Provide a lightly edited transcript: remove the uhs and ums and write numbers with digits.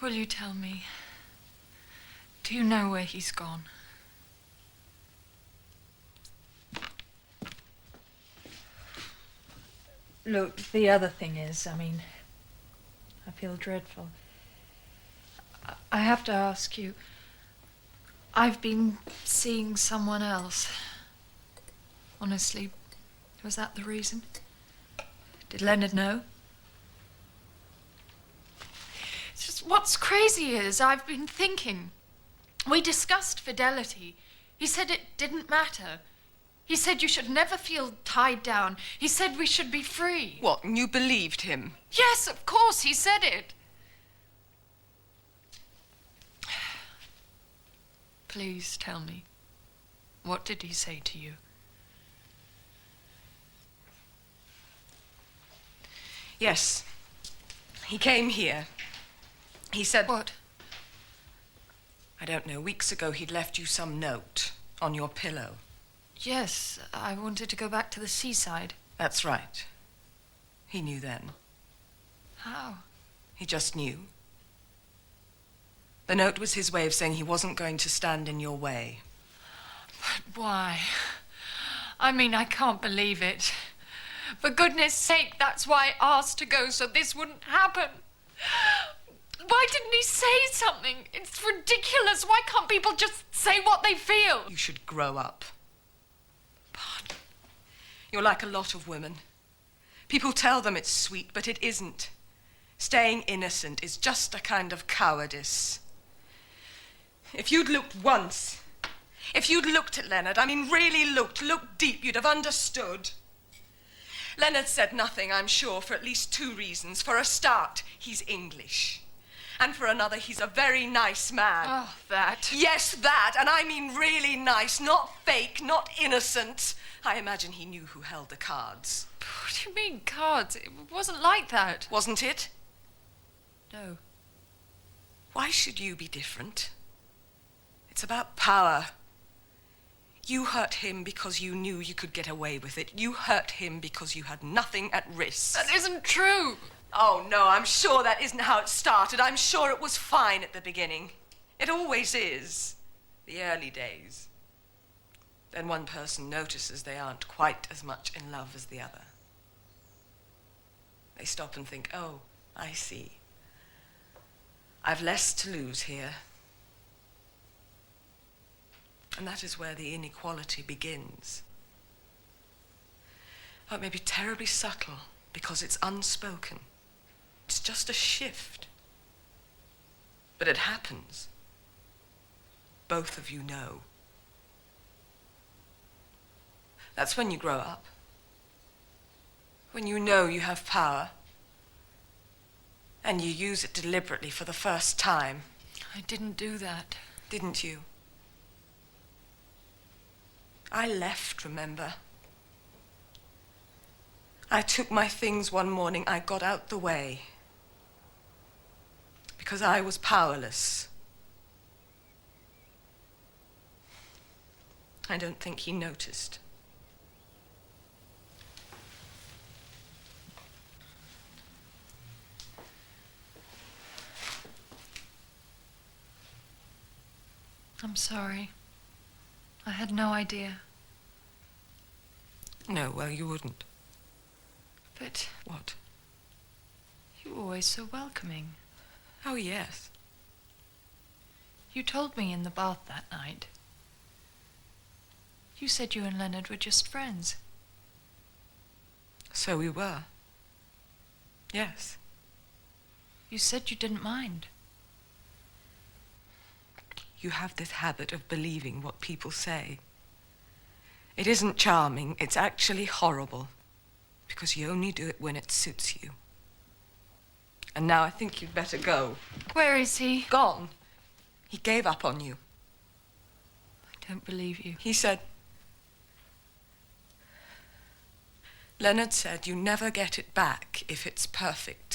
Will you tell me? Do you know where he's gone? Look, the other thing is, I feel dreadful. I have to ask you, I've been seeing someone else. Honestly, was that the reason? Did Leonard know? It's just, what's crazy is, I've been thinking. We discussed fidelity. He said it didn't matter. He said you should never feel tied down. He said we should be free. What, and you believed him? Yes, of course, he said it. Please tell me, what did he say to you? Yes. He came here. He said... What? I don't know. Weeks ago, he'd left you some note on your pillow. Yes, I wanted to go back to the seaside. That's right. He knew then. How? He just knew. The note was his way of saying he wasn't going to stand in your way. But why? I can't believe it. For goodness sake, that's why I asked to go, so this wouldn't happen. Why didn't he say something? It's ridiculous. Why can't people just say what they feel? You should grow up. But you're like a lot of women. People tell them it's sweet, but it isn't. Staying innocent is just a kind of cowardice. If you'd looked once, if you'd looked at Leonard, really looked deep, you'd have understood. Leonard said nothing, I'm sure, for at least 2 reasons. For a start, he's English. And for another, he's a very nice man. Oh, that. Yes, that. And I mean really nice, not fake, not innocent. I imagine he knew who held the cards. What do you mean, cards? It wasn't like that. Wasn't it? No. Why should you be different? It's about power. You hurt him because you knew you could get away with it. You hurt him because you had nothing at risk. That isn't true. Oh, no, I'm sure that isn't how it started. I'm sure it was fine at the beginning. It always is. The early days. Then one person notices they aren't quite as much in love as the other. They stop and think, oh, I see. I've less to lose here. And that is where the inequality begins. Oh, it may be terribly subtle because it's unspoken. It's just a shift. But it happens. Both of you know. That's when you grow up. When you know you have power. And you use it deliberately for the first time. I didn't do that. Didn't you? I left, remember? I took my things one morning. I got out the way. Because I was powerless. I don't think he noticed. I'm sorry. I had no idea. No, well, you wouldn't. But What? you were always so welcoming. Oh, yes. You told me in the bath that night. You said you and Leonard were just friends. So we were. Yes. You said you didn't mind. You have this habit of believing what people say. It isn't charming, it's actually horrible. Because you only do it when it suits you. And now I think you'd better go. Where is he? Gone. He gave up on you. I don't believe you. He said... Leonard said you never get it back if it's perfect.